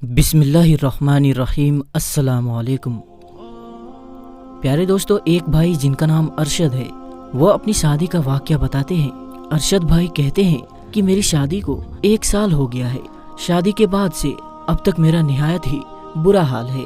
बिस्मिल्लाहिर्रहमानिर्रहीम। अस्सलाम वालेकुम। प्यारे दोस्तों, एक भाई जिनका नाम अरशद है वो अपनी शादी का वाक़या बताते हैं। अरशद भाई कहते हैं कि मेरी शादी को 1 साल हो गया है। शादी के बाद से अब तक मेरा निहायत ही बुरा हाल है।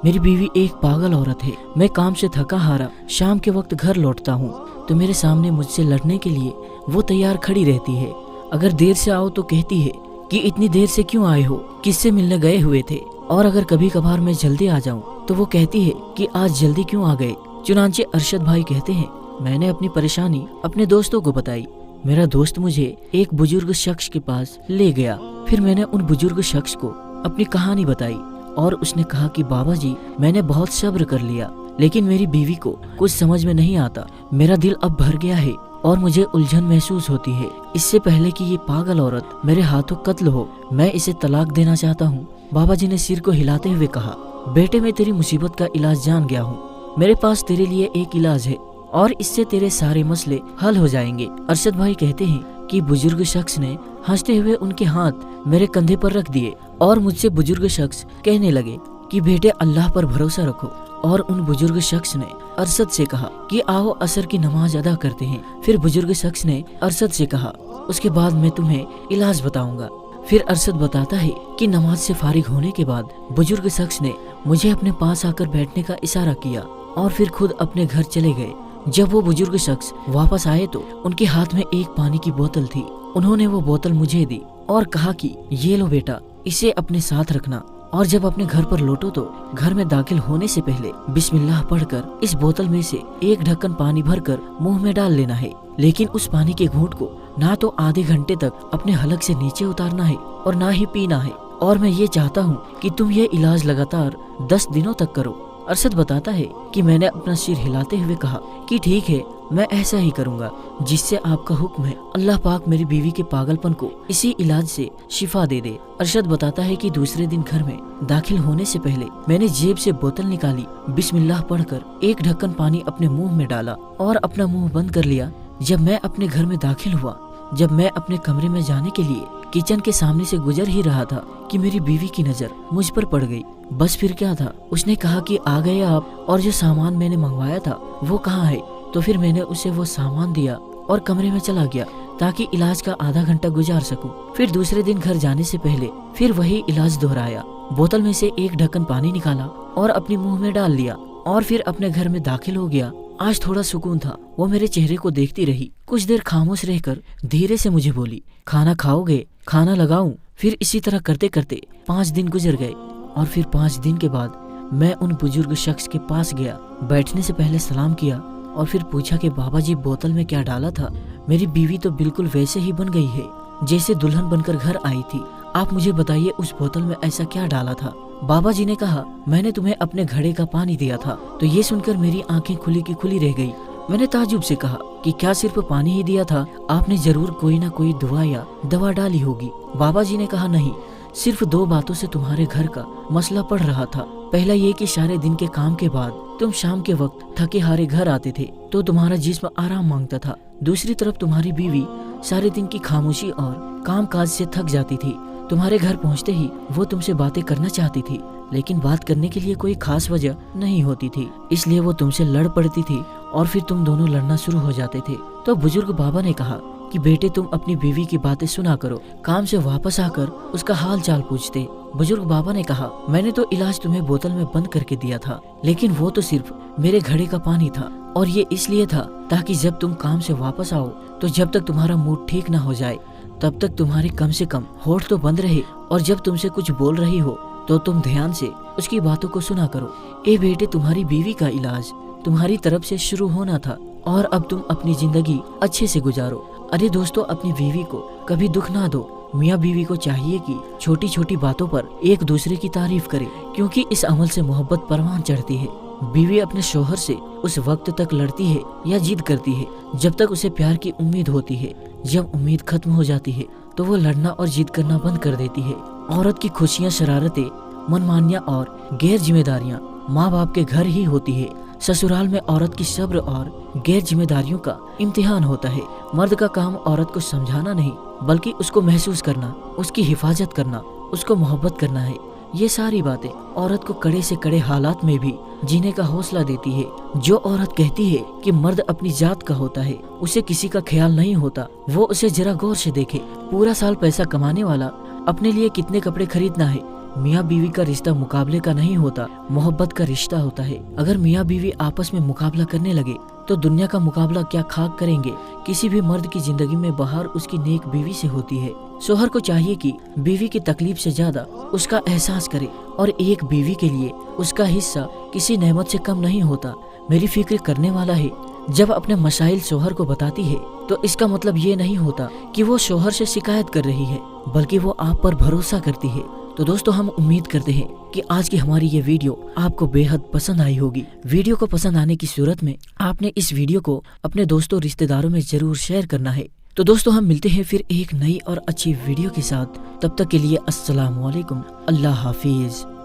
मेरी बीवी एक पागल औरत है। मैं काम से थका हारा शाम के वक्त घर लौटता हूँ तो मेरे सामने मुझसे लड़ने के लिए वो तैयार खड़ी रहती है। अगर देर से आओ तो कहती है कि इतनी देर से क्यों आए हो, किससे मिलने गए हुए थे। और अगर कभी कभार मैं जल्दी आ जाऊं तो वो कहती है कि आज जल्दी क्यों आ गए। चुनांचे अरशद भाई कहते हैं, मैंने अपनी परेशानी अपने दोस्तों को बताई। मेरा दोस्त मुझे एक बुजुर्ग शख्स के पास ले गया। फिर मैंने उन बुजुर्ग शख्स को अपनी कहानी बताई और उसने कहा कि बाबा जी, मैंने बहुत सब्र कर लिया लेकिन मेरी बीवी को कुछ समझ में नहीं आता। मेरा दिल अब भर गया है और मुझे उलझन महसूस होती है। इससे पहले कि ये पागल औरत मेरे हाथों कत्ल हो, मैं इसे तलाक देना चाहता हूँ। बाबा जी ने सिर को हिलाते हुए कहा, बेटे मैं तेरी मुसीबत का इलाज जान गया हूँ। मेरे पास तेरे लिए एक इलाज है और इससे तेरे सारे मसले हल हो जाएंगे। अरशद भाई कहते हैं कि बुजुर्ग शख्स ने हंसते हुए उनके हाथ मेरे कंधे पर रख दिए और मुझसे बुजुर्ग शख्स कहने लगे कि बेटे अल्लाह पर भरोसा रखो। और उन बुजुर्ग शख्स ने अरशद से कहा कि आओ असर की नमाज अदा करते हैं। फिर बुजुर्ग शख्स ने अरशद से कहा, उसके बाद मैं तुम्हें इलाज बताऊंगा। फिर अरशद बताता है कि नमाज से फारिग होने के बाद बुजुर्ग शख्स ने मुझे अपने पास आकर बैठने का इशारा किया और फिर खुद अपने घर चले गए। जब वो बुजुर्ग शख्स वापस आए तो उनके हाथ में एक पानी की बोतल थी। उन्होंने वो बोतल मुझे दी और कहा कि ये लो बेटा, इसे अपने साथ रखना और जब अपने घर पर लौटो तो घर में दाखिल होने से पहले बिस्मिल्लाह पढ़कर इस बोतल में से एक ढक्कन पानी भरकर मुंह में डाल लेना है। लेकिन उस पानी के घूंट को ना तो आधे घंटे तक अपने हलक से नीचे उतारना है और ना ही पीना है। और मैं ये चाहता हूँ कि तुम ये इलाज लगातार 10 दिनों तक करो। अरशद बताता है कि मैंने अपना सिर हिलाते हुए कहा कि ठीक है, मैं ऐसा ही करूंगा जिससे आपका हुक्म है। अल्लाह पाक मेरी बीवी के पागलपन को इसी इलाज से शिफा दे दे। अरशद बताता है कि दूसरे दिन घर में दाखिल होने से पहले मैंने जेब से बोतल निकाली, बिस्मिल्लाह पढ़कर एक ढक्कन पानी अपने मुंह में डाला और अपना मुंह बंद कर लिया। जब मैं अपने घर में दाखिल हुआ, जब मैं अपने कमरे में जाने के लिए किचन के सामने से गुजर ही रहा था कि मेरी बीवी की नजर मुझ पर पड़ गई। बस फिर क्या था, उसने कहा कि आ गए आप, और जो सामान मैंने मंगवाया था वो कहाँ है। तो फिर मैंने उसे वो सामान दिया और कमरे में चला गया ताकि इलाज का आधा घंटा गुजार सकूं। फिर दूसरे दिन घर जाने से पहले फिर वही इलाज दोहराया। बोतल में से एक ढक्कन पानी निकाला और अपने मुंह में डाल लिया और फिर अपने घर में दाखिल हो गया। आज थोड़ा सुकून था। वो मेरे चेहरे को देखती रही। कुछ देर खामोश रहकर धीरे से मुझे बोली, खाना खाओगे, खाना लगाऊं। फिर इसी तरह करते करते 5 दिन गुजर गए और फिर 5 दिन के बाद मैं उन बुजुर्ग शख्स के पास गया। बैठने से पहले सलाम किया और फिर पूछा कि बाबा जी, बोतल में क्या डाला था। मेरी बीवी तो बिल्कुल वैसे ही बन गई है जैसे दुल्हन बनकर घर आई थी। आप मुझे बताइए उस बोतल में ऐसा क्या डाला था। बाबा जी ने कहा, मैंने तुम्हें अपने घड़े का पानी दिया था। तो ये सुनकर मेरी आंखें खुली की खुली रह गई। मैंने ताजुब से कहा कि क्या सिर्फ पानी ही दिया था, आपने जरूर कोई ना कोई दुआ या दवा डाली होगी। बाबा जी ने कहा, नहीं, सिर्फ 2 बातों से तुम्हारे घर का मसला पड़ रहा था। पहला ये कि सारे दिन के काम के बाद तुम शाम के वक्त थके हारे घर आते थे तो तुम्हारा जिस्म आराम मांगता था। दूसरी तरफ तुम्हारी बीवी सारे दिन की खामोशी और काम काज से थक जाती थी। तुम्हारे घर पहुंचते ही वो तुमसे बातें करना चाहती थी लेकिन बात करने के लिए कोई खास वजह नहीं होती थी, इसलिए वो तुमसे लड़ पड़ती थी और फिर तुम दोनों लड़ना शुरू हो जाते थे। तो बुजुर्ग बाबा ने कहा कि बेटे, तुम अपनी बीवी की बातें सुना करो। काम से वापस आकर उसका हाल चाल पूछते। बुजुर्ग बाबा ने कहा, मैंने तो इलाज तुम्हें बोतल में बंद करके दिया था लेकिन वो तो सिर्फ मेरे घड़े का पानी था और ये इसलिए था ताकि जब तुम काम से वापस आओ तो जब तक तुम्हारा मूड ठीक न हो जाए तब तक तुम्हारे कम से कम होठ तो बंद रहे और जब तुमसे कुछ बोल रही हो तो तुम ध्यान से उसकी बातों को सुना करो। ए बेटे, तुम्हारी बीवी का इलाज तुम्हारी तरफ से शुरू होना था और अब तुम अपनी जिंदगी अच्छे से गुजारो। अरे दोस्तों, अपनी बीवी को कभी दुख ना दो। मियाँ बीवी को चाहिए कि छोटी छोटी बातों पर एक दूसरे की तारीफ करे क्योंकि इस अमल से मोहब्बत परवान चढ़ती है। बीवी अपने शोहर से उस वक्त तक लड़ती है या जिद करती है जब तक उसे प्यार की उम्मीद होती है। जब उम्मीद खत्म हो जाती है तो वो लड़ना और जिद करना बंद कर देती है। औरत की खुशियाँ, शरारतें, मनमानियाँ और गैर जिम्मेदारियाँ माँ बाप के घर ही होती है। ससुराल में औरत की सब्र और गैर जिम्मेदारियों का इम्तिहान होता है। मर्द का काम औरत को समझाना नहीं बल्कि उसको महसूस करना, उसकी हिफाजत करना, उसको मोहब्बत करना है। یہ ساری باتیں عورت کو کڑے سے کڑے حالات میں بھی جینے کا حوصلہ دیتی ہے۔ جو عورت کہتی ہے کہ مرد اپنی ذات کا ہوتا ہے، اسے کسی کا خیال نہیں ہوتا، وہ اسے ذرا غور سے دیکھے۔ پورا سال پیسہ کمانے والا اپنے لیے کتنے کپڑے خریدنا ہے۔ میاں بیوی کا رشتہ مقابلے کا نہیں ہوتا، محبت کا رشتہ ہوتا ہے۔ اگر میاں بیوی آپس میں مقابلہ کرنے لگے تو دنیا کا مقابلہ کیا خاک کریں گے۔ کسی بھی مرد کی زندگی میں بہار اس کی نیک بیوی سے ہوتی ہے۔ شوہر کو چاہیے کہ بیوی کی تکلیف سے زیادہ اس کا احساس کرے، اور ایک بیوی کے لیے اس کا حصہ کسی نعمت سے کم نہیں ہوتا۔ میری فکر کرنے والا ہے جب اپنے مسائل شوہر کو بتاتی ہے تو اس کا مطلب یہ نہیں ہوتا کہ وہ شوہر سے شکایت کر رہی ہے، بلکہ وہ آپ پر بھروسہ کرتی ہے۔ تو دوستو، ہم امید کرتے ہیں کہ آج کی ہماری یہ ویڈیو آپ کو بے حد پسند آئی ہوگی۔ ویڈیو کو پسند آنے کی صورت میں آپ نے اس ویڈیو کو اپنے دوستوں رشتہ داروں میں ضرور شیئر کرنا ہے۔ تو دوستو، ہم ملتے ہیں پھر ایک نئی اور اچھی ویڈیو کے ساتھ۔ تب تک کے لیے السلام علیکم، اللہ حافظ۔